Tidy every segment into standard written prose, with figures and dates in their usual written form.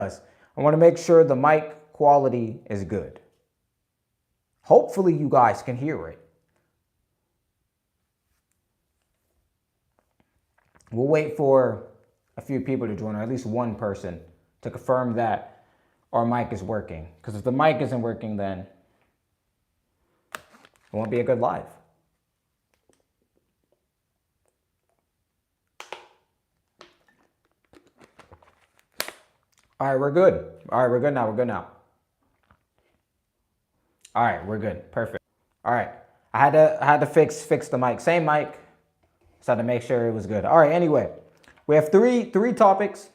I want to make sure the mic quality is good. Hopefully you guys can hear it. We'll wait for a few people to join, or at least one person, to confirm that our mic is working. Because if the mic isn't working, then it won't be a good live. All right, we're good. All right, we're good now. We're good now. All right, we're good. Perfect. All right, I had to fix the mic. Same mic. So I had to make sure it was good. All right. Anyway, we have three topics.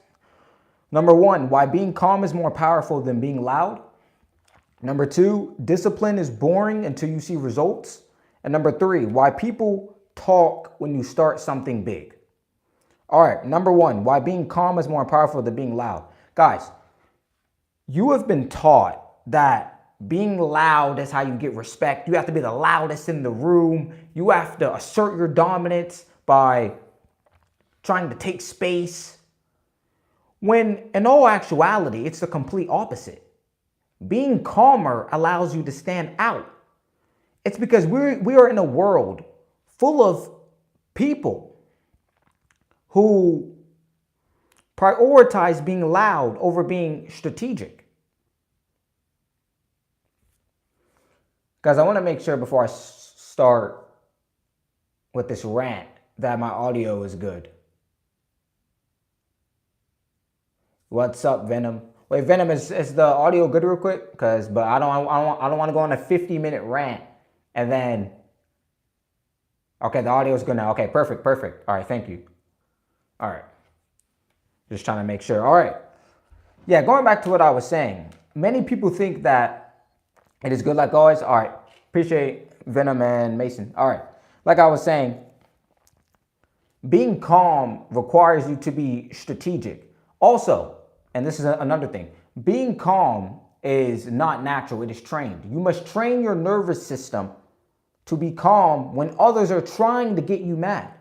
Number one, why being calm is more powerful than being loud. Number two, discipline is boring until you see results. And number three, why people talk when you start something big. All right. Number one, why being calm is more powerful than being loud. Guys, you have been taught that being loud is how you get respect. You have to be the loudest in the room. You have to assert your dominance by trying to take space. When in all actuality, it's the complete opposite. Being calmer allows you to stand out. It's because we are in a world full of people who prioritize being loud over being strategic. Guys, I want to make sure before I start with this rant that my audio is good. What's up, Venom? Wait, Venom, is the audio good real quick? But I don't want to go on a 50-minute rant and then. Okay, the audio is good now. Okay, perfect. All right, thank you. All right. Just trying to make sure. All right. Yeah, going back to what I was saying. Many people think that it is good like always. All right. Appreciate Venom and Mason. All right. Like I was saying, being calm requires you to be strategic. Also, and this is another thing, being calm is not natural. It is trained. You must train your nervous system to be calm when others are trying to get you mad.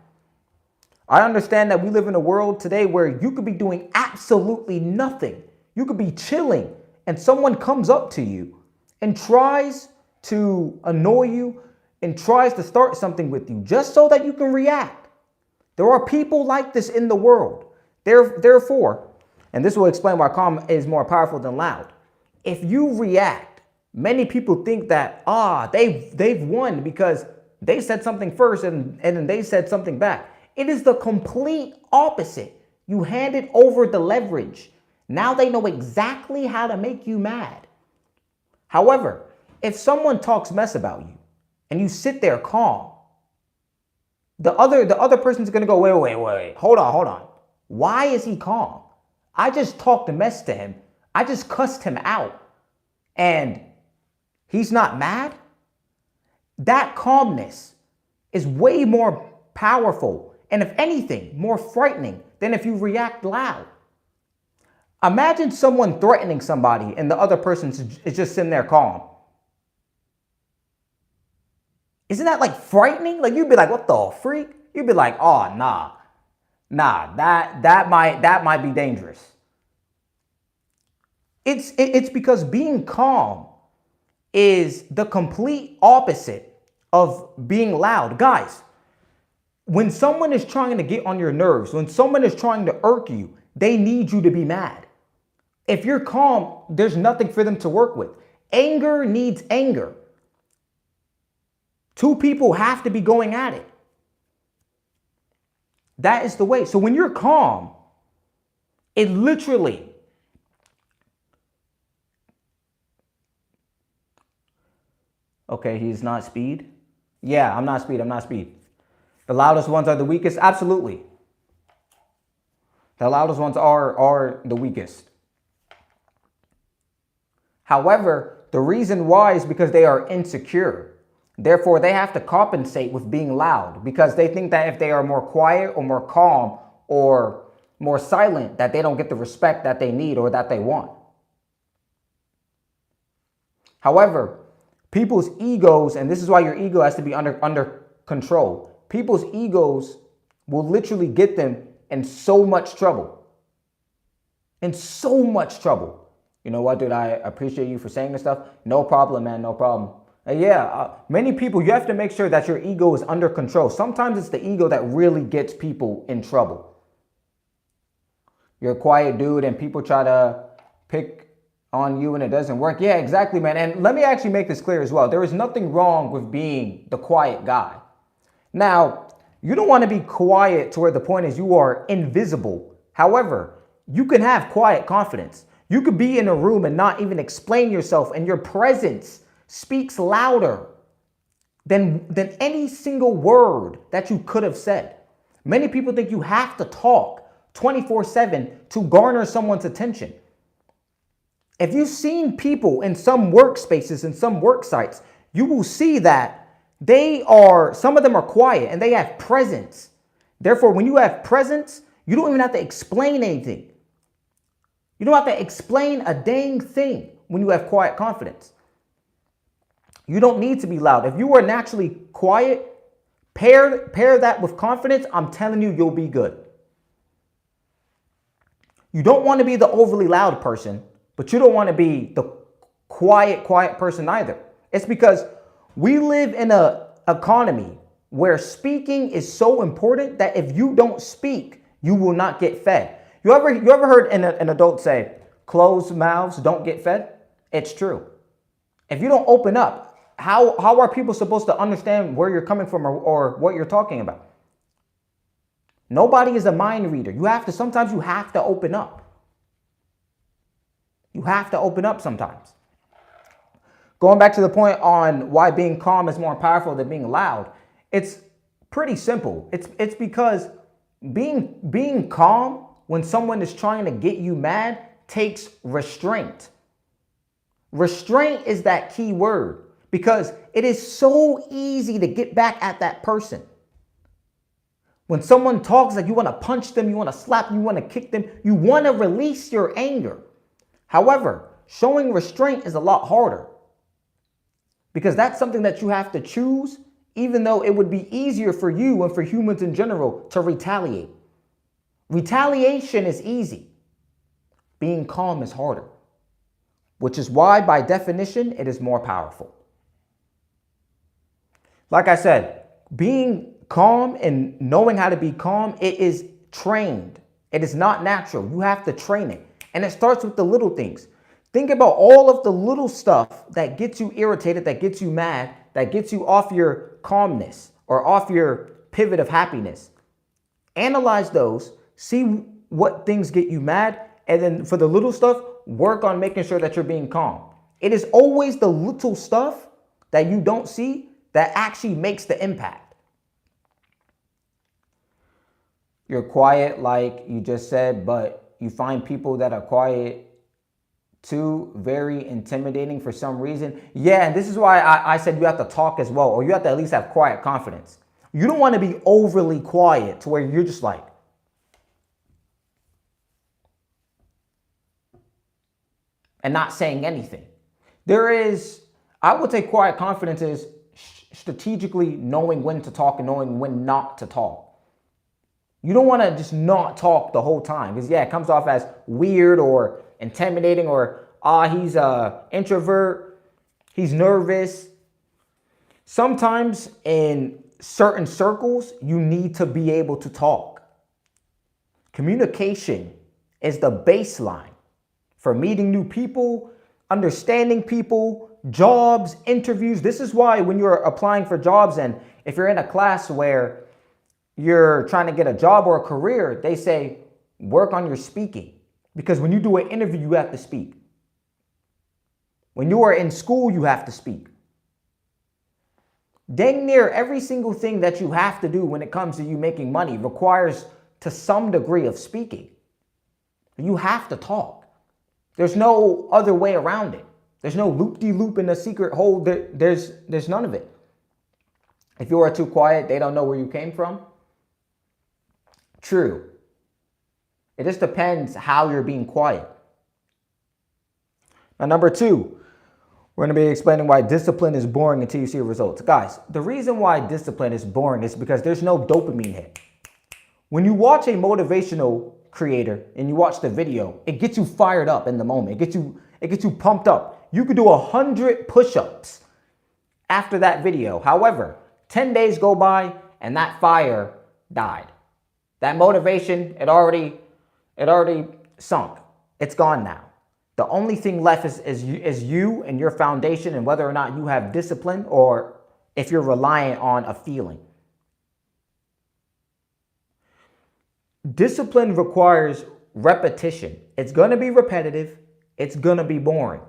I understand that we live in a world today where you could be doing absolutely nothing. You could be chilling and someone comes up to you and tries to annoy you and tries to start something with you just so that you can react. There are people like this in the world. Therefore, and this will explain why calm is more powerful than loud. If you react, many people think that, they've won because they said something first and then they said something back. It is the complete opposite. You handed over the leverage. Now they know exactly how to make you mad. However, if someone talks mess about you and you sit there calm, the other person's going to go, wait, hold on. Why is he calm? I just talked a mess to him. I just cussed him out. And he's not mad? That calmness is way more powerful and, if anything, more frightening than if you react loud. Imagine someone threatening somebody and the other person is just sitting there calm. Isn't that like frightening? Like you'd be like, what the freak? You'd be like, oh, nah, that might be dangerous. It's because being calm is the complete opposite of being loud. Guys, when someone is trying to get on your nerves, when someone is trying to irk you, they need you to be mad. If you're calm, there's nothing for them to work with. Anger needs anger. Two people have to be going at it. That is the way. So when you're calm, it literally okay, he's not speed. Yeah, I'm not speed. The loudest ones are the weakest. Absolutely. The loudest ones are the weakest. However, the reason why is because they are insecure. Therefore, they have to compensate with being loud because they think that if they are more quiet or more calm or more silent, that they don't get the respect that they need or that they want. However, people's egos, and this is why your ego has to be under control. People's egos will literally get them in so much trouble. in so much trouble. You know what, dude? I appreciate you for saying this stuff. No problem, man. No problem. Many people, you have to make sure that your ego is under control. Sometimes it's the ego that really gets people in trouble. You're a quiet dude and people try to pick on you and it doesn't work. Yeah, exactly, man. And let me actually make this clear as well. There is nothing wrong with being the quiet guy. Now, you don't want to be quiet to where the point is you are invisible. However, you can have quiet confidence. You could be in a room and not even explain yourself, and your presence speaks louder than any single word that you could have said. Many people think you have to talk 24/7 to garner someone's attention. If you've seen people in some workspaces and some work sites, you will see that some of them are quiet and they have presence. Therefore, when you have presence, you don't even have to explain anything. You don't have to explain a dang thing when you have quiet confidence. You don't need to be loud. If you are naturally quiet, pair that with confidence, I'm telling you, you'll be good. You don't want to be the overly loud person, but you don't want to be the quiet person either. It's because we live in an economy where speaking is so important that if you don't speak, you will not get fed. You ever heard an adult say, closed mouths don't get fed? It's true. If you don't open up, how are people supposed to understand where you're coming from or what you're talking about? Nobody is a mind reader. Sometimes you have to open up. You have to open up sometimes. Going back to the point on why being calm is more powerful than being loud, it's pretty simple. It's because being calm when someone is trying to get you mad takes restraint. Restraint is that key word because it is so easy to get back at that person. When someone talks, like you want to punch them, you want to slap them, you want to kick them, you want to release your anger. However, showing restraint is a lot harder because that's something that you have to choose, even though it would be easier for you and for humans in general to retaliate. Retaliation is easy. Being calm is harder, which is why, by definition, it is more powerful. Like I said, being calm and knowing how to be calm, it is trained. It is not natural. You have to train it. And it starts with the little things. Think about all of the little stuff that gets you irritated, that gets you mad, that gets you off your calmness or off your pivot of happiness. Analyze those, see what things get you mad, and then for the little stuff, work on making sure that you're being calm. It is always the little stuff that you don't see that actually makes the impact. You're quiet, like you just said, but you find people that are quiet too very intimidating for some reason. Yeah, and this is why I said you have to talk as well, or you have to at least have quiet confidence. You don't want to be overly quiet to where you're just like, and not saying anything. I would say quiet confidence is strategically knowing when to talk and knowing when not to talk. You don't want to just not talk the whole time because, yeah, it comes off as weird or intimidating or, he's an introvert, he's nervous. Sometimes in certain circles, you need to be able to talk. Communication is the baseline for meeting new people, understanding people, jobs, interviews. This is why when you're applying for jobs and if you're in a class where you're trying to get a job or a career, they say, work on your speaking. Because when you do an interview, you have to speak. When you are in school, you have to speak. Dang near every single thing that you have to do when it comes to you making money requires to some degree of speaking. You have to talk. There's no other way around it. There's no loop-de-loop in the secret hole. There's none of it. If you are too quiet, they don't know where you came from. True. It just depends how you're being quiet. Now, number 2, we're going to be explaining why discipline is boring until you see results. Guys, the reason why discipline is boring is because there's no dopamine hit. When you watch a motivational creator and you watch the video, it gets you fired up in the moment. It gets you pumped up. You could do 100 push-ups after that video. However, 10 days go by and that fire died. That motivation, it already sunk. It's gone now. The only thing left is you and your foundation, and whether or not you have discipline or if you're reliant on a feeling. Discipline requires repetition. It's going to be repetitive. It's going to be boring.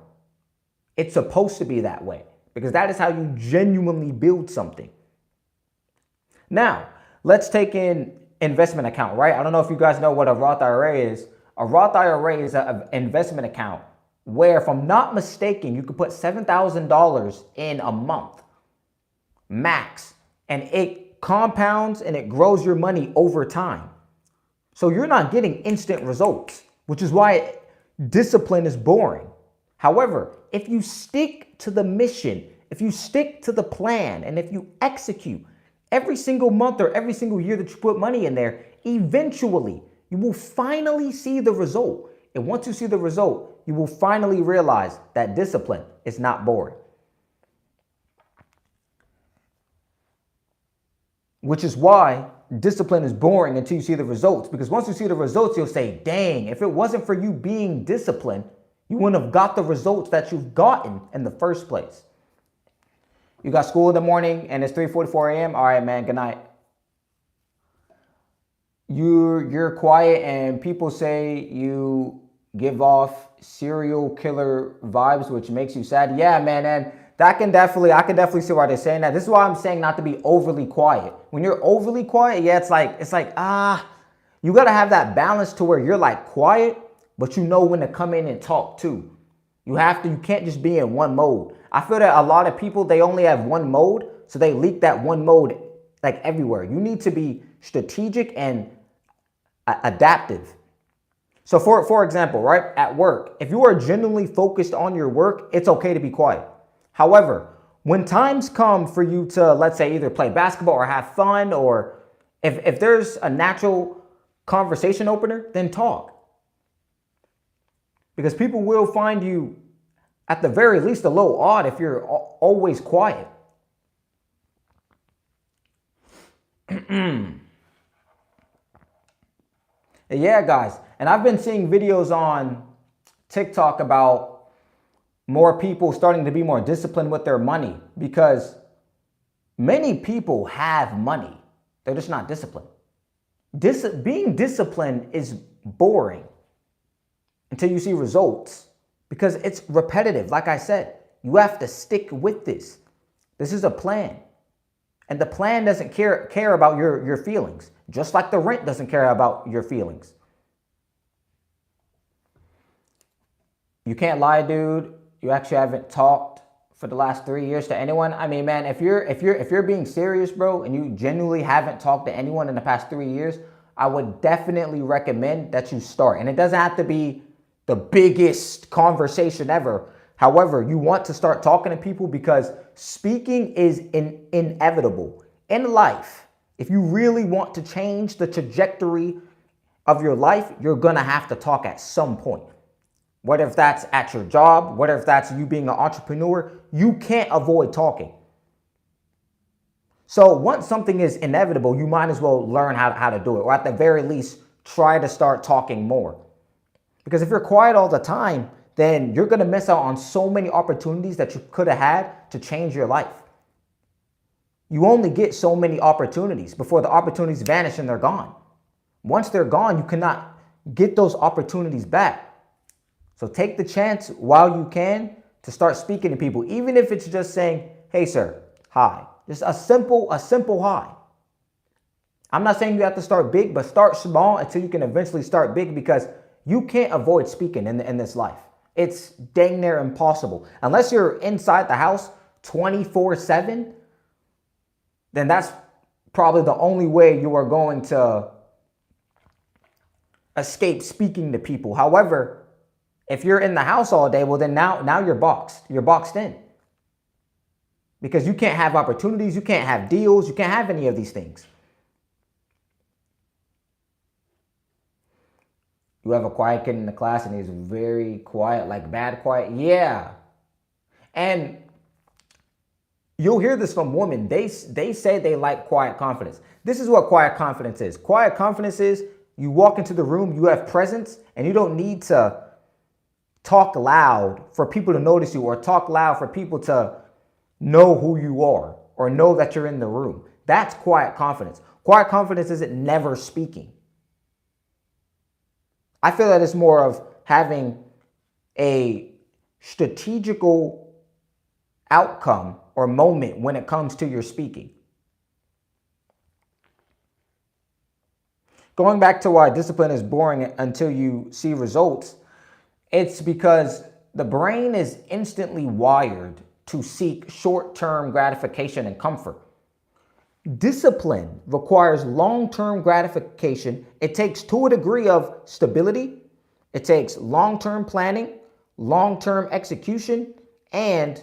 It's supposed to be that way because that is how you genuinely build something. Now, let's take in investment account, right? I don't know if you guys know what a Roth IRA is. A Roth IRA is an investment account where, if I'm not mistaken, you could put $7,000 in a month, max, and it compounds and it grows your money over time. So you're not getting instant results, which is why discipline is boring. However, if you stick to the mission, if you stick to the plan, and if you execute every single month or every single year that you put money in there, eventually you will finally see the result. And once you see the result, you will finally realize that discipline is not boring. Which is why discipline is boring until you see the results. Because once you see the results, you'll say, dang, if it wasn't for you being disciplined, you wouldn't have got the results that you've gotten in the first place. You got school in the morning and it's 3:44 a.m. All right, man, good night. You're quiet and people say you give off serial killer vibes, which makes you sad. Yeah, man, and I can definitely see why they're saying that. This is why I'm saying not to be overly quiet. When you're overly quiet, yeah, it's like, you got to have that balance to where you're like quiet, but you know when to come in and talk too. You can't just be in one mode. I feel that a lot of people, they only have one mode, so they leak that one mode like everywhere. You need to be strategic and adaptive. So for example, right, at work, if you are genuinely focused on your work, it's okay to be quiet. However, when times come for you to, let's say, either play basketball or have fun, or if there's a natural conversation opener, then talk. Because people will find you, at the very least, a little odd if you're always quiet. Yeah, guys. And I've been seeing videos on TikTok about more people starting to be more disciplined with their money, because many people have money. They're just not disciplined. Being disciplined is boring until you see results, because it's repetitive. Like I said, you have to stick with this. This is a plan. And the plan doesn't care about your feelings, just like the rent doesn't care about your feelings. You can't lie, dude. You actually haven't talked for the last 3 years to anyone. I mean, man, if you're being serious, bro, and you genuinely haven't talked to anyone in the past 3 years, I would definitely recommend that you start. And it doesn't have to be the biggest conversation ever. However, you want to start talking to people, because speaking is inevitable in life. If you really want to change the trajectory of your life, you're going to have to talk at some point. Whether if that's at your job, whether if that's you being an entrepreneur, you can't avoid talking. So once something is inevitable, you might as well learn how to do it, or at the very least, try to start talking more. Because if you're quiet all the time, then you're going to miss out on so many opportunities that you could have had to change your life. You only get so many opportunities before the opportunities vanish and they're gone. Once they're gone, you cannot get those opportunities back. So take the chance while you can to start speaking to people, even if it's just saying, hey, sir, hi. Just a simple hi. I'm not saying you have to start big, but start small until you can eventually start big, because you can't avoid speaking in this life. It's dang near impossible. Unless you're inside the house 24/7, then that's probably the only way you are going to escape speaking to people. However, if you're in the house all day, well, then now you're boxed. You're boxed in. Because you can't have opportunities, you can't have deals, you can't have any of these things. You have a quiet kid in the class and he's very quiet, like bad quiet. Yeah. And you'll hear this from women. They say they like quiet confidence. This is what quiet confidence is. Quiet confidence is you walk into the room, you have presence, and you don't need to talk loud for people to notice you or talk loud for people to know who you are or know that you're in the room. That's quiet confidence. Quiet confidence isn't never speaking. I feel that it's more of having a strategical outcome or moment when it comes to your speaking. Going back to why discipline is boring until you see results, it's because the brain is instantly wired to seek short-term gratification and comfort. Discipline requires long-term gratification. It takes, to a degree, of stability. It takes long-term planning, long-term execution, and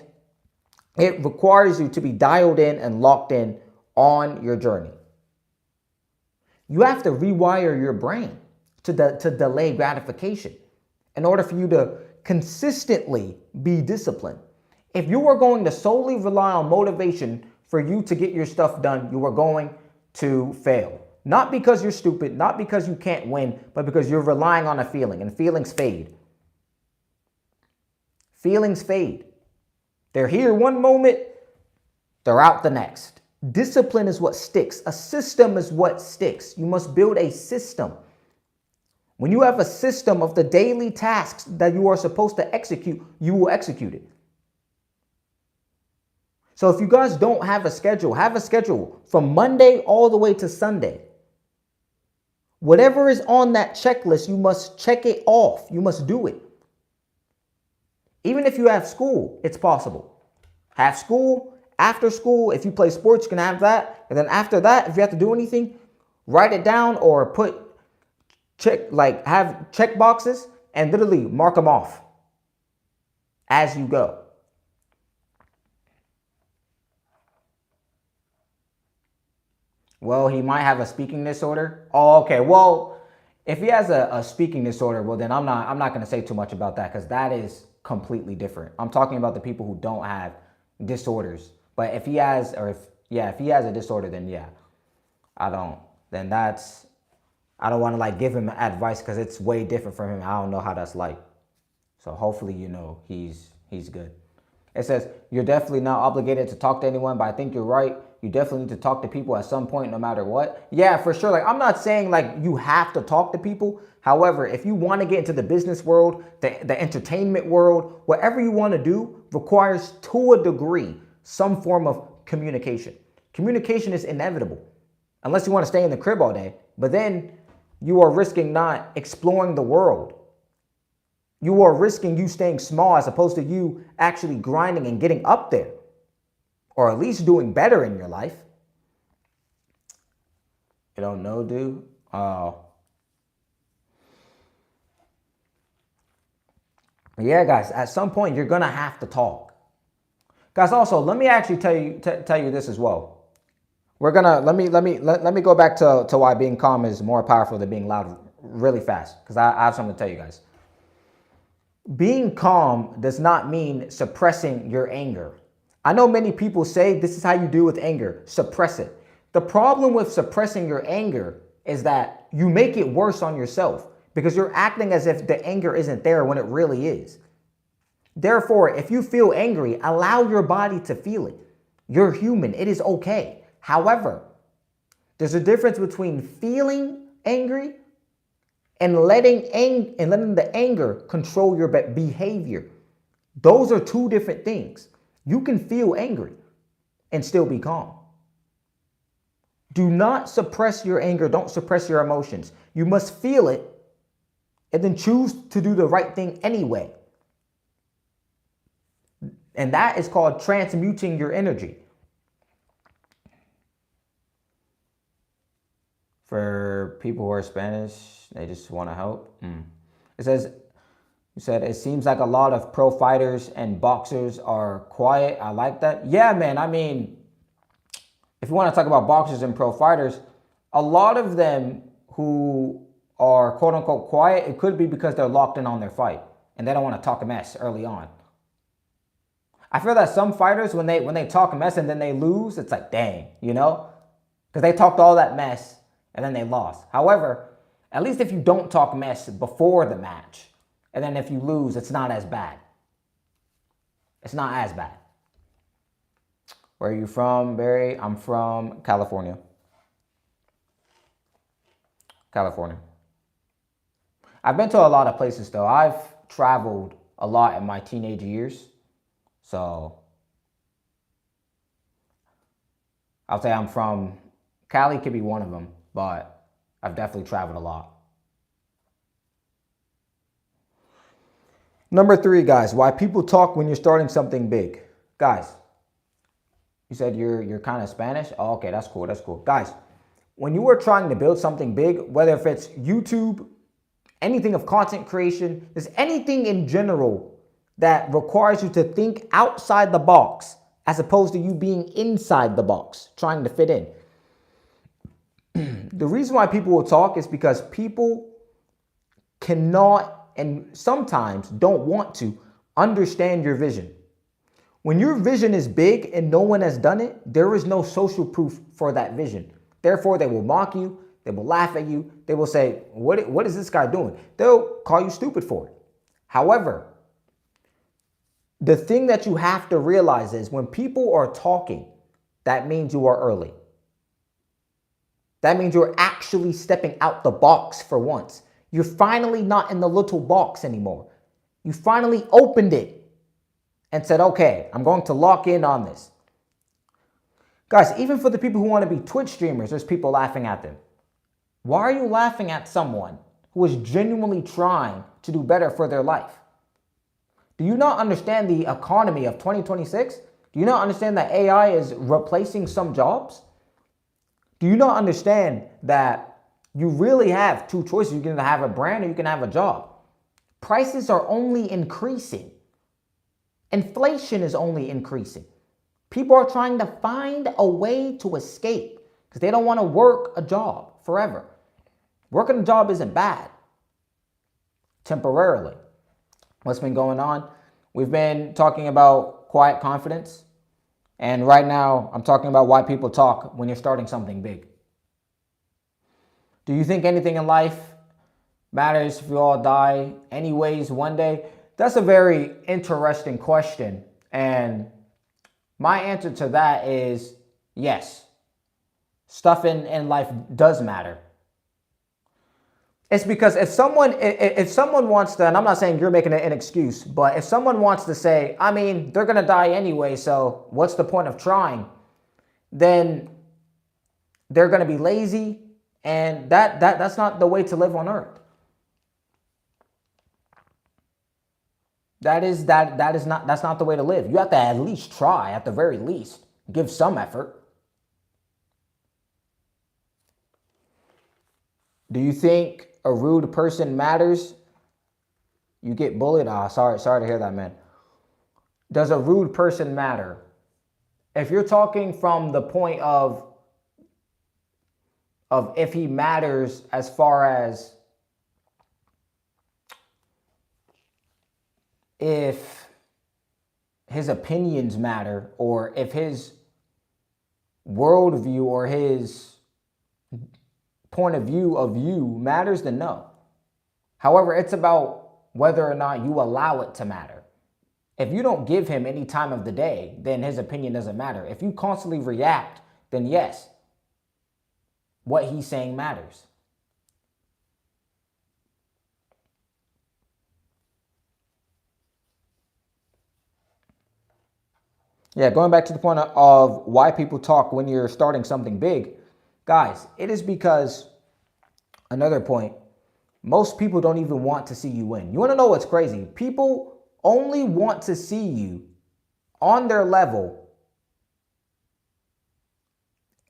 it requires you to be dialed in and locked in on your journey. You have to rewire your brain to delay gratification in order for you to consistently be disciplined. If you are going to solely rely on motivation for you to get your stuff done, you are going to fail. Not because you're stupid, not because you can't win, but because you're relying on a feeling, and feelings fade. Feelings fade. They're here one moment, they're out the next. Discipline is what sticks. A system is what sticks. You must build a system. When you have a system of the daily tasks that you are supposed to execute, you will execute it. So if you guys don't have a schedule from Monday all the way to Sunday. Whatever is on that checklist, you must check it off. You must do it. Even if you have school, it's possible. Have school, after school, if you play sports, you can have that. And then after that, if you have to do anything, write it down or have check boxes and literally mark them off as you go. Well, he might have a speaking disorder. Oh, okay. Well, if he has a speaking disorder, well, then I'm not going to say too much about that because that is completely different. I'm talking about the people who don't have disorders. But if he has, if he has a disorder, then yeah, I don't want to give him advice because it's way different from him. I don't know how that's like. So hopefully, he's good. It says, you're definitely not obligated to talk to anyone, but I think you're right. You definitely need to talk to people at some point, no matter what. Yeah, for sure. I'm not saying you have to talk to people. However, if you want to get into the business world, the entertainment world, whatever you want to do requires, to a degree, some form of communication. Communication is inevitable, unless you want to stay in the crib all day. But then you are risking not exploring the world. You are risking you staying small as opposed to you actually grinding and getting up there, or at least doing better in your life. You don't know, dude? Yeah, guys, at some point you're going to have to talk. Guys, also, let me actually tell you this as well. Let me go back to why being calm is more powerful than being loud really fast, because I have something to tell you guys. Being calm does not mean suppressing your anger. I know many people say this is how you deal with anger, suppress it. The problem with suppressing your anger is that you make it worse on yourself because you're acting as if the anger isn't there when it really is. Therefore, if you feel angry, allow your body to feel it. You're human. It is okay. However, there's a difference between feeling angry and letting the anger control your behavior. Those are two different things. You can feel angry and still be calm. Do not suppress your anger. Don't suppress your emotions. You must feel it and then choose to do the right thing anyway. And that is called transmuting your energy. For people who are Spanish, they just want to help. It says, you said, it seems like a lot of pro fighters and boxers are quiet. I like that. Yeah, man. I mean, if you want to talk about boxers and pro fighters, a lot of them who are quote unquote quiet, it could be because they're locked in on their fight and they don't want to talk a mess early on. I feel that some fighters, when they talk a mess and then they lose, it's like, dang, because they talked all that mess and then they lost. However, at least if you don't talk mess before the match, and then if you lose, it's not as bad. It's not as bad. Where are you from, Barry? I'm from California. California. I've been to a lot of places, though. I've traveled a lot in my teenage years. So I'll say I'm from Cali, could be one of them, but I've definitely traveled a lot. Number 3, guys, why people talk when you're starting something big. Guys, you said you're kind of Spanish? Oh, okay, that's cool. That's cool. Guys, when you are trying to build something big, whether if it's YouTube, anything of content creation, there's anything in general that requires you to think outside the box as opposed to you being inside the box, trying to fit in. The reason why people will talk is because people cannot and sometimes don't want to understand your vision. When your vision is big and no one has done it, there is no social proof for that vision. Therefore, they will mock you. They will laugh at you. They will say, what is this guy doing? They'll call you stupid for it. However, the thing that you have to realize is when people are talking, that means you are early. That means you're actually stepping out the box for once. You're finally not in the little box anymore. You finally opened it and said, okay, I'm going to lock in on this. Guys, even for the people who want to be Twitch streamers, there's people laughing at them. Why are you laughing at someone who is genuinely trying to do better for their life? Do you not understand the economy of 2026? Do you not understand that AI is replacing some jobs? Do you not understand that you really have 2 choices? You can have a brand or you can have a job. Prices are only increasing. Inflation is only increasing. People are trying to find a way to escape because they don't want to work a job forever. Working a job isn't bad. Temporarily. What's been going on? We've been talking about quiet confidence. And right now, I'm talking about why people talk when you're starting something big. Do you think anything in life matters if you all die anyways one day? That's a very interesting question. And my answer to that is yes. Stuff in life does matter. It's because if someone wants to, and I'm not saying you're making an excuse, but if someone wants to say, I mean, they're going to die anyway, so what's the point of trying? Then they're going to be lazy, and that's not the way to live on earth. That's not the way to live. You have to at least try, at the very least. Give some effort. Do you think a rude person matters? You get bullied? Sorry to hear that, man. Does a rude person matter? If you're talking from the point of if he matters as far as if his opinions matter, or if his worldview or his point of view matters, then no. However, it's about whether or not you allow it to matter. If you don't give him any time of the day, then his opinion doesn't matter. If you constantly react, then yes, what he's saying matters. Yeah, going back to the point of why people talk when you're starting something big, guys, it is because, another point, most people don't even want to see you win. You want to know what's crazy? People only want to see you on their level,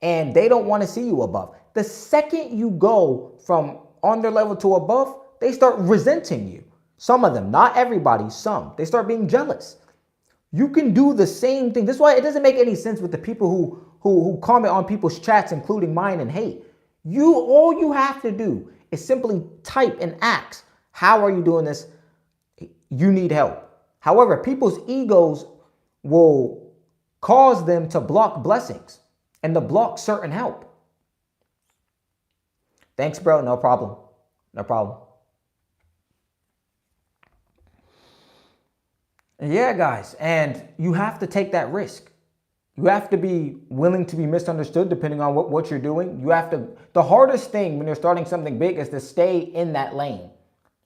and they don't want to see you above. The second you go from on their level to above, they start resenting you. Some of them, not everybody, some. They start being jealous. You can do the same thing. This is why it doesn't make any sense with the people who comment on people's chats, including mine, and hate. All you have to do is simply type and ask, how are you doing this? You need help. However, people's egos will cause them to block blessings and to block certain help. Thanks, bro. No problem. No problem. Yeah, guys. And you have to take that risk. You have to be willing to be misunderstood depending on what you're doing. The hardest thing when you're starting something big is to stay in that lane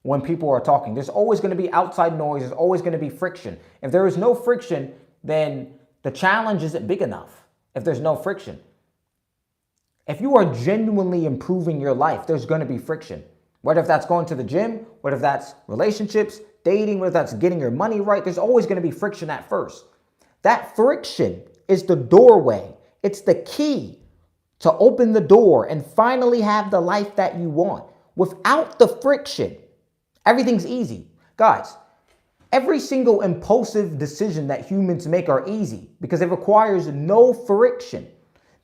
when people are talking. There's always going to be outside noise. There's always going to be friction. If there is no friction, then the challenge isn't big enough. If there's no friction. If you are genuinely improving your life, there's going to be friction. Whether if that's going to the gym, whether if that's relationships, dating, whether that's getting your money right, there's always going to be friction at first. That friction is the doorway. It's the key to open the door and finally have the life that you want. Without the friction, everything's easy. Guys, every single impulsive decision that humans make are easy because it requires no friction.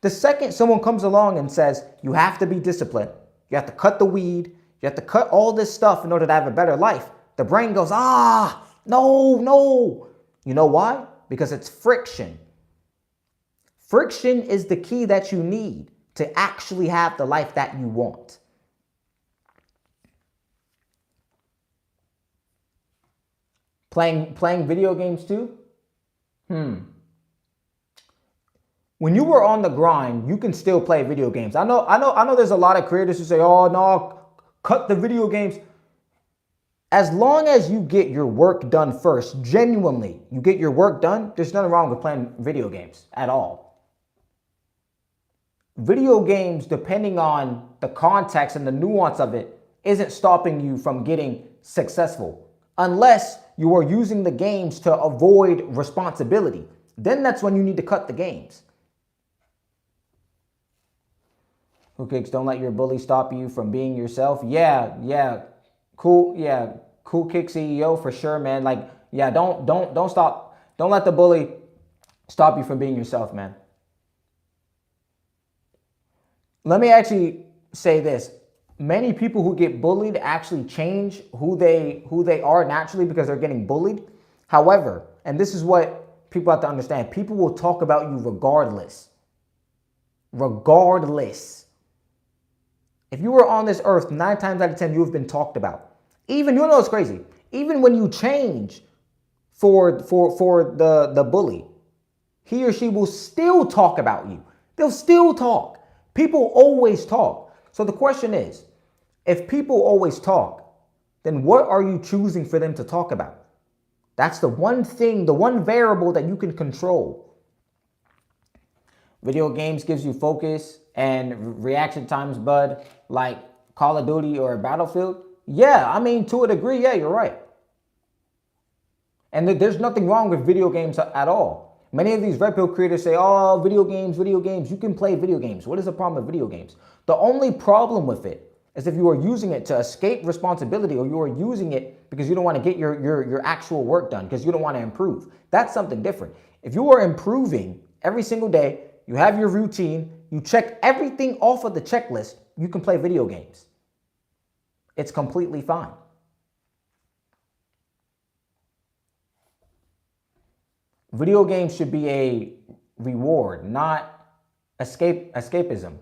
The second someone comes along and says, you have to be disciplined, you have to cut the weed, you have to cut all this stuff in order to have a better life, the brain goes, no. You know why? Because it's friction. Friction is the key that you need to actually have the life that you want. Playing video games too? When you were on the grind, you can still play video games. I know there's a lot of creators who say, oh no, cut the video games. As long as you get your work done first, genuinely, you get your work done, there's nothing wrong with playing video games at all. Video games, depending on the context and the nuance of it, isn't stopping you from getting successful. Unless you are using the games to avoid responsibility. Then that's when you need to cut the games. Cool Kicks, don't let your bully stop you from being yourself. Yeah. Cool Kick CEO for sure, man. Like, yeah, don't stop. Don't let the bully stop you from being yourself, man. Let me actually say this. Many people who get bullied actually change who they are naturally because they're getting bullied. However, and this is what people have to understand, people will talk about you regardless. Regardless. If you were on this earth, 9 times out of 10, you have been talked about. Even, you know what's crazy? Even when you change for the bully, he or she will still talk about you. They'll still talk. People always talk. So the question is, if people always talk, then what are you choosing for them to talk about? That's the one thing, the one variable that you can control. Video games gives you focus and reaction times, bud, like Call of Duty or Battlefield. Yeah, I mean, to a degree, yeah, you're right. And there's nothing wrong with video games at all. Many of these red pill creators say, oh, video games, you can play video games. What is the problem with video games? The only problem with it is if you are using it to escape responsibility or you are using it because you don't want to get your actual work done because you don't want to improve. That's something different. If you are improving every single day, you have your routine, you check everything off of the checklist, you can play video games. It's completely fine. Video games should be a reward, not escapism.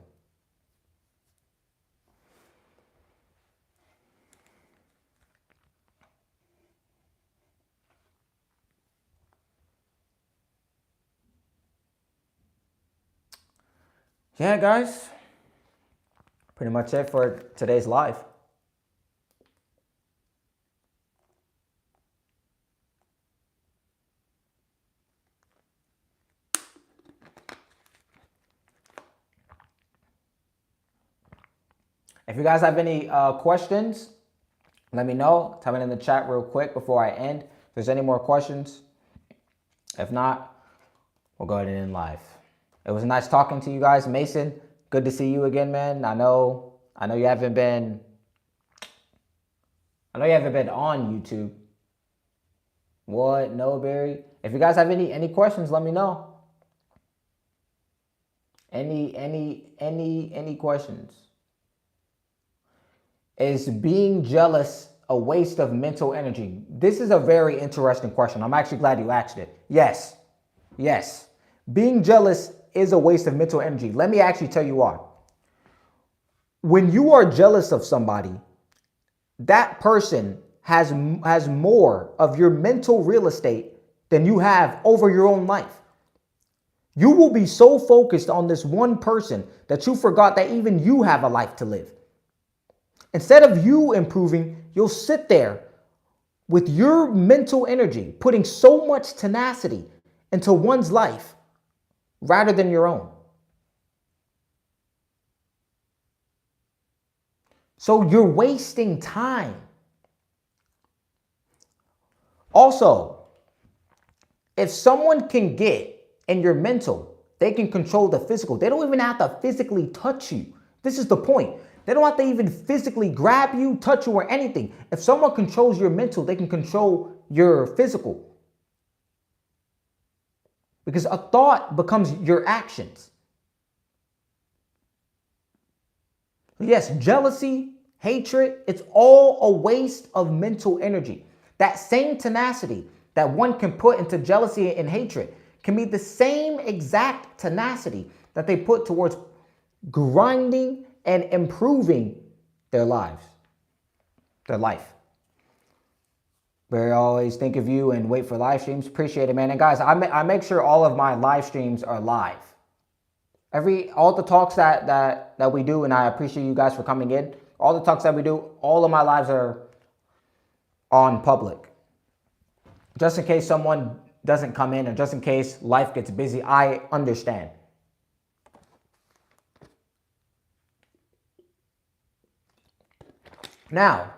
Yeah, guys, pretty much it for today's live. If you guys have any questions, let me know. Type it in the chat real quick before I end. If there's any more questions. If not, we'll go ahead and end live. It was nice talking to you guys. Mason, good to see you again, man. I know you haven't been on YouTube. What? No, Barry? If you guys have any questions, let me know. Any questions? Is being jealous a waste of mental energy? This is a very interesting question. I'm actually glad you asked it. Yes. Yes. Being jealous is a waste of mental energy. Let me actually tell you why. When you are jealous of somebody, that person has more of your mental real estate than you have over your own life. You will be so focused on this one person that you forgot that even you have a life to live. Instead of you improving, you'll sit there with your mental energy, putting so much tenacity into one's life rather than your own. So you're wasting time. Also, if someone can get in your mental, they can control the physical. They don't even have to physically touch you. This is the point. They don't have to even physically grab you, touch you, or anything. If someone controls your mental, they can control your physical. Because a thought becomes your actions. Yes, jealousy, hatred, it's all a waste of mental energy. That same tenacity that one can put into jealousy and hatred can be the same exact tenacity that they put towards grinding and improving their lives, their life. Very always think of you and wait for live streams. Appreciate it, man. And guys, I make sure all of my live streams are live. All the talks that we do, and I appreciate you guys for coming in. All the talks that we do, all of my lives are on public. Just in case someone doesn't come in, or just in case life gets busy, I understand. Now,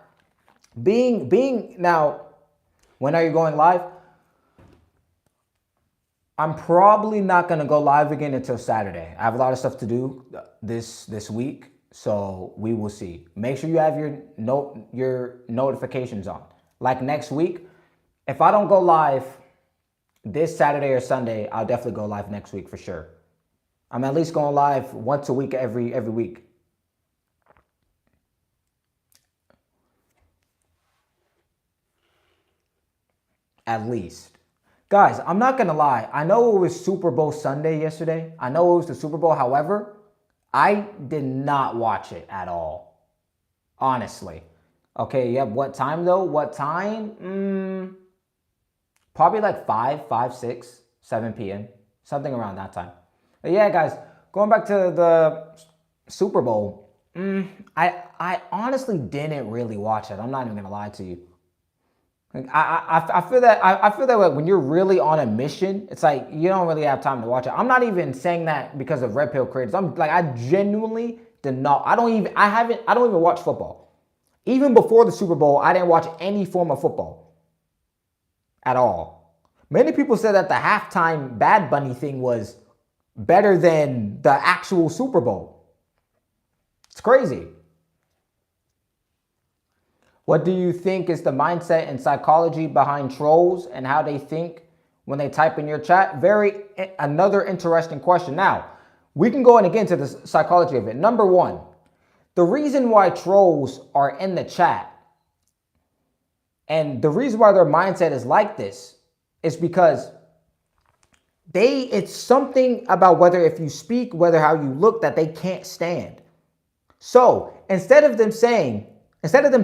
when are you going live? I'm probably not going to go live again until Saturday. I have a lot of stuff to do this week, so we will see. Make sure you have your notifications on. Like next week, if I don't go live this Saturday or Sunday, I'll definitely go live next week for sure. I'm at least going live once a week every week. At least. Guys, I'm not going to lie. I know it was Super Bowl Sunday yesterday. I know it was the Super Bowl. However, I did not watch it at all. Honestly. Okay, yeah, what time though? What time? Probably like 5, 6, 7 p.m. Something around that time. But yeah, guys, going back to the Super Bowl. I honestly didn't really watch it. I'm not even going to lie to you. I feel that when you're really on a mission, it's like you don't really have time to watch it. I'm not even saying that because of Red Pill creators. I'm like, I genuinely did not. I don't even watch football. Even before the Super Bowl, I didn't watch any form of football at all. Many people said that the halftime Bad Bunny thing was better than the actual Super Bowl. It's crazy. What do you think is the mindset and psychology behind trolls and how they think when they type in your chat? Another interesting question. Now, we can go in again to the psychology of it. Number one, the reason why trolls are in the chat and the reason why their mindset is like this is because it's something about whether if you speak, whether how you look that they can't stand. So instead of them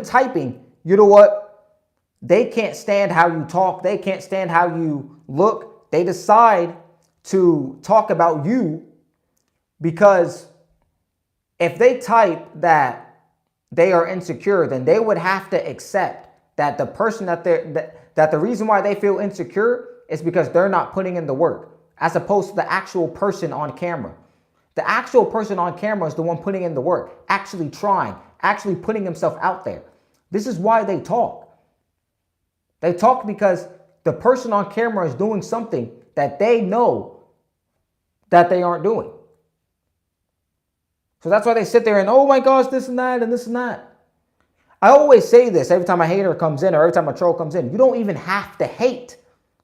typing, you know what? They can't stand how you talk. They can't stand how you look. They decide to talk about you because if they type that they are insecure, then they would have to accept that the person that the reason why they feel insecure is because they're not putting in the work, as opposed to the actual person on camera. The actual person on camera is the one putting in the work, actually trying, actually putting himself out there. This is why they talk. They talk because the person on camera is doing something that they know that they aren't doing. So that's why they sit there and, oh my gosh, this and that and this and that. I always say this every time a hater comes in or every time a troll comes in. You don't even have to hate.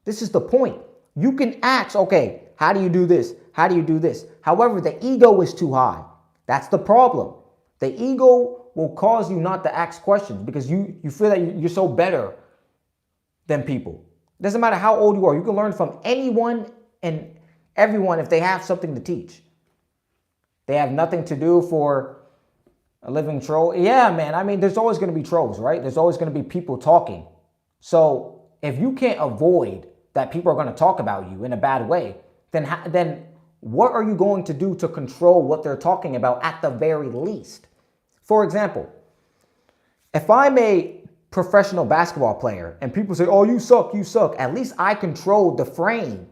This is the point. You can ask, okay, how do you do this? How do you do this? However, the ego is too high. That's the problem. The ego will cause you not to ask questions because you feel that you're so better than people. It doesn't matter how old you are. You can learn from anyone and everyone if they have something to teach. They have nothing to do for a living troll. Yeah, man. I mean, there's always going to be trolls, right? There's always going to be people talking. So if you can't avoid that people are going to talk about you in a bad way, then what are you going to do to control what they're talking about at the very least? For example, if I'm a professional basketball player and people say, oh, you suck, at least I control the frame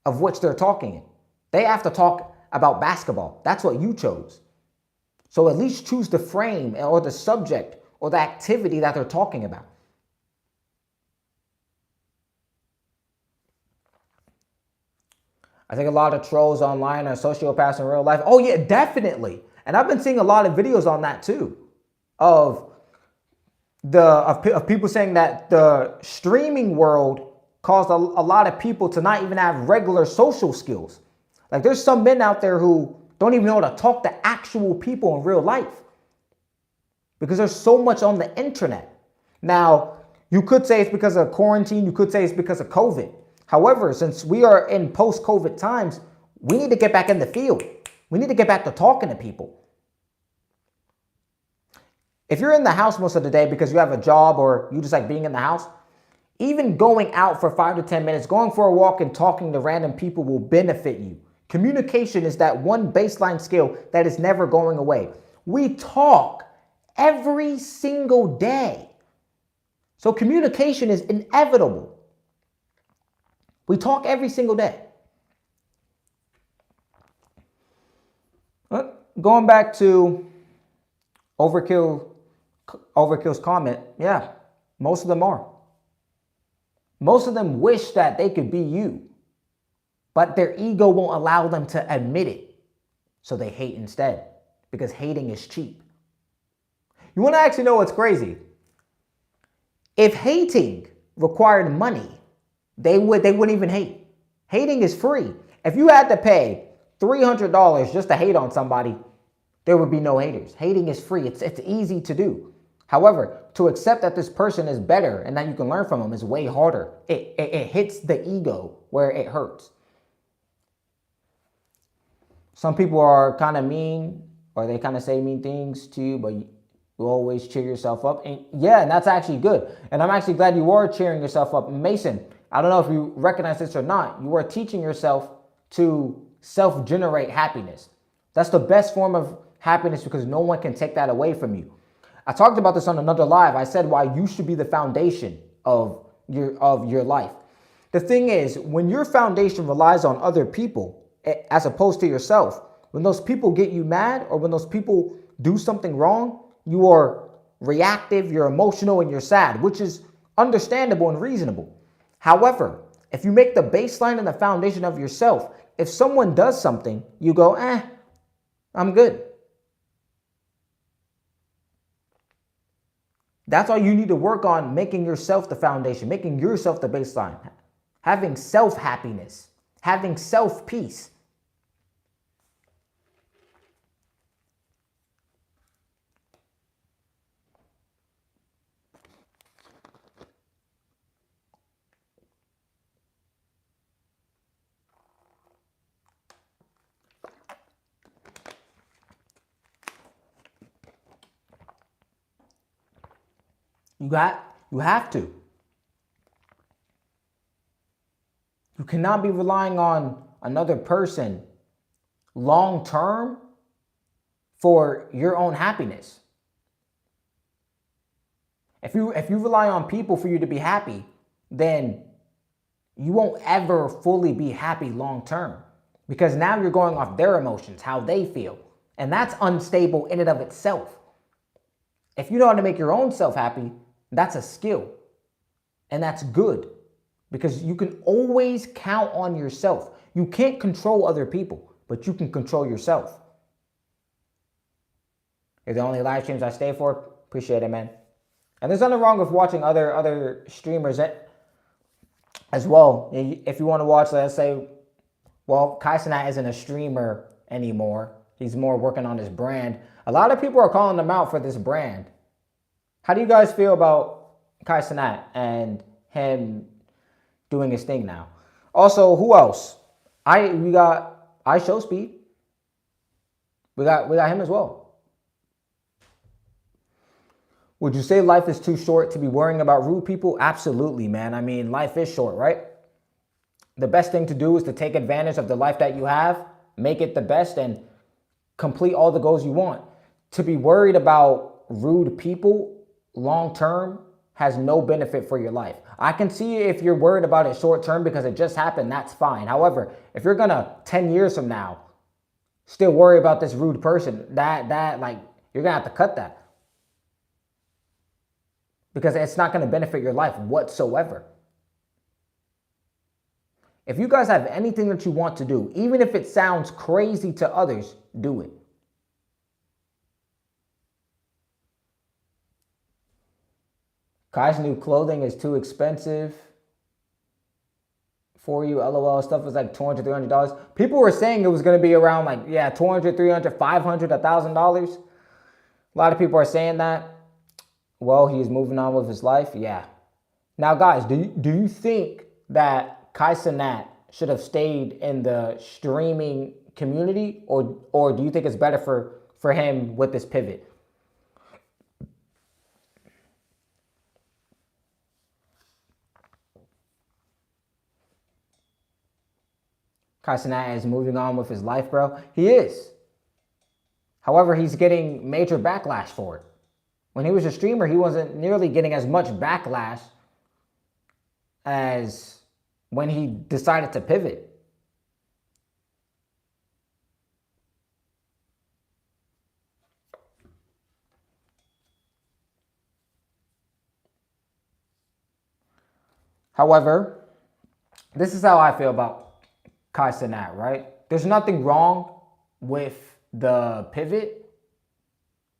of which they're talking in. They have to talk about basketball. That's what you chose. So at least choose the frame or the subject or the activity that they're talking about. I think a lot of trolls online are sociopaths in real life. Oh yeah, definitely. And I've been seeing a lot of videos on that too, of people saying that the streaming world caused a lot of people to not even have regular social skills. Like there's some men out there who don't even know how to talk to actual people in real life because there's so much on the internet. Now, you could say it's because of quarantine. You could say it's because of COVID. However, since we are in post-COVID times, we need to get back in the field. We need to get back to talking to people. If you're in the house most of the day because you have a job or you just like being in the house, even going out for 5 to 10 minutes, going for a walk and talking to random people will benefit you. Communication is that one baseline skill that is never going away. We talk every single day. So communication is inevitable. We talk every single day. Going back to Overkill's comment, yeah, most of them are. Most of them wish that they could be you, but their ego won't allow them to admit it. So they hate instead, because hating is cheap. You want to actually know what's crazy? If hating required money, they wouldn't even hate. Hating is free. If you had to pay $300 just to hate on somebody, there would be no haters. Hating is free. It's easy to do. However, to accept that this person is better and that you can learn from them is way harder. It hits the ego where it hurts. Some people are kind of mean, or they kind of say mean things to you, but you always cheer yourself up. And yeah, and that's actually good. And I'm actually glad you are cheering yourself up. Mason, I don't know if you recognize this or not. You are teaching yourself to self-generate happiness. That's the best form of happiness because no one can take that away from you. I talked about this on another live. I said why you should be the foundation of your life. The thing is, when your foundation relies on other people as opposed to yourself, when those people get you mad or when those people do something wrong, you are reactive, you're emotional, and you're sad, which is understandable and reasonable. However, if you make the baseline and the foundation of yourself, if someone does something, you go, I'm good. That's all you need to work on, making yourself the foundation, making yourself the baseline, having self-happiness, having self-peace. You have to. You cannot be relying on another person long term for your own happiness. If you rely on people for you to be happy, then you won't ever fully be happy long term because now you're going off their emotions, how they feel, and that's unstable in and of itself. If you know how to make your own self happy, that's a skill, and that's good because you can always count on yourself. You can't control other people, but you can control yourself. You're the only live streams I stay for. Appreciate it, man. And there's nothing wrong with watching other streamers as well. If you want to watch, let's say, well, Kai Cenat isn't a streamer anymore. He's more working on his brand. A lot of people are calling him out for this brand. How do you guys feel about Kai Cenat and him doing his thing now? Also, who else? We got iShowSpeed. We got him as well. Would you say life is too short to be worrying about rude people? Absolutely, man. I mean, life is short, right? The best thing to do is to take advantage of the life that you have, make it the best, and complete all the goals you want. To be worried about rude people long term has no benefit for your life. I can see if you're worried about it short term because it just happened, that's fine. However, if you're gonna 10 years from now still worry about this rude person, that like you're gonna have to cut that. Because it's not gonna benefit your life whatsoever. If you guys have anything that you want to do, even if it sounds crazy to others, do it. Kai's new clothing is too expensive for you. LOL. Stuff was like $200, $300. People were saying it was going to be around like, yeah, $200, $300, $500, $1,000. A lot of people are saying that. Well, he's moving on with his life. Yeah. Now, guys, do you think that Kai Cenat should have stayed in the streaming community, or do you think it's better for him with this pivot? Kai Cenat is moving on with his life, bro. He is. However, he's getting major backlash for it. When he was a streamer, he wasn't nearly getting as much backlash as when he decided to pivot. However, this is how I feel about Kai Cenat, right? There's nothing wrong with the pivot.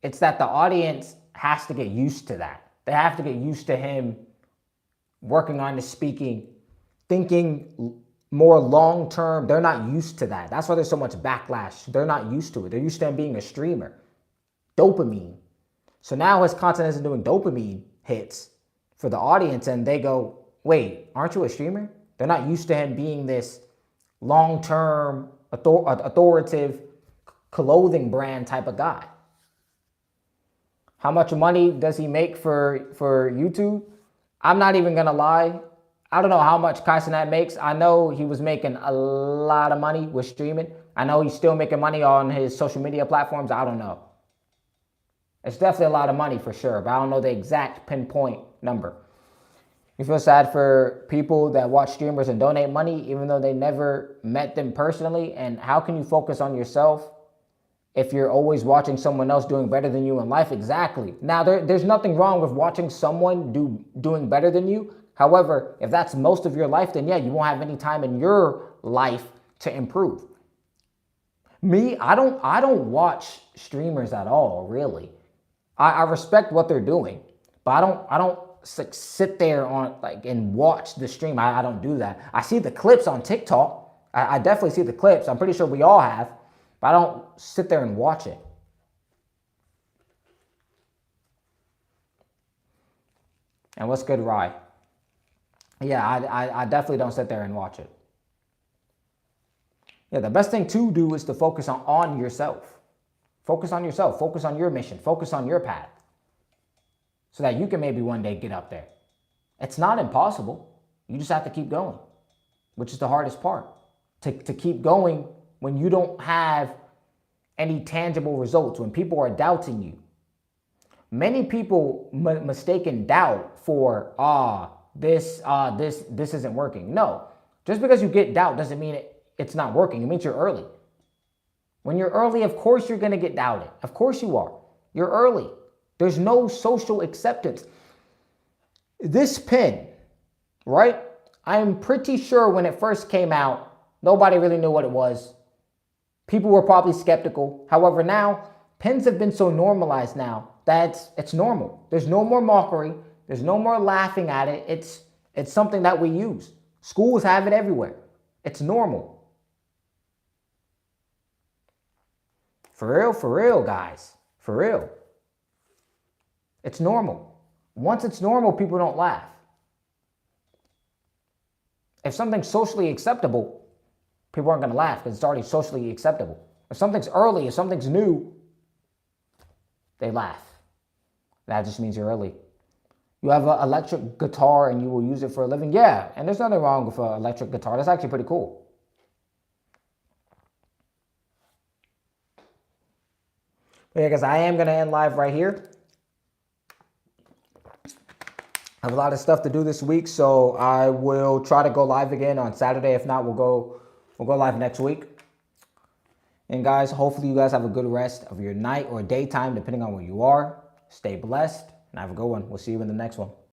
It's that the audience has to get used to that. They have to get used to him working on his speaking, thinking more long term. They're not used to that. That's why there's so much backlash. They're not used to it. They're used to him being a streamer. Dopamine. So now his content isn't doing dopamine hits for the audience, and they go, wait, aren't you a streamer? They're not used to him being this long-term, authoritative clothing brand type of guy. How much money does he make for YouTube? I'm not even gonna lie. I don't know how much Kai Cenat makes. I know he was making a lot of money with streaming. I know he's still making money on his social media platforms. I don't know. It's definitely a lot of money for sure, but I don't know the exact pinpoint number. You feel sad for people that watch streamers and donate money even though they never met them personally? And how can you focus on yourself if you're always watching someone else doing better than you in life? Exactly. Now, there's nothing wrong with watching someone doing better than you. However, if that's most of your life, then yeah, you won't have any time in your life to improve. Me, I don't watch streamers at all, really. I respect what they're doing, but I don't sit there on and watch the stream. I don't do that. I see the clips on TikTok. I definitely see the clips. I'm pretty sure we all have, but I don't sit there and watch it. And what's good, Rye? Yeah, I definitely don't sit there and watch it. Yeah, the best thing to do is to focus on yourself. Focus on yourself. Focus on your mission. Focus on your path. So that you can maybe one day get up there. It's not impossible. You just have to keep going, which is the hardest part. To keep going when you don't have any tangible results, when people are doubting you. Many people mistaken doubt for, this isn't working. No, just because you get doubt doesn't mean it's not working. It means you're early. When you're early, of course you're going to get doubted. Of course you are. You're early. There's no social acceptance. This pen, right? I'm pretty sure when it first came out, nobody really knew what it was. People were probably skeptical. However, now, pens have been so normalized now that it's normal. There's no more mockery. There's no more laughing at it. It's something that we use. Schools have it everywhere. It's normal. For real, guys. For real. It's normal. Once it's normal, people don't laugh. If something's socially acceptable, people aren't going to laugh because it's already socially acceptable. If something's early, if something's new, they laugh. That just means you're early. You have an electric guitar and you will use it for a living? Yeah, and there's nothing wrong with an electric guitar. That's actually pretty cool. But yeah, guys, I am going to end live right here. I have a lot of stuff to do this week, so I will try to go live again on Saturday. If not, we'll go live next week. And guys, hopefully you guys have a good rest of your night or daytime, depending on where you are. Stay blessed and have a good one. We'll see you in the next one.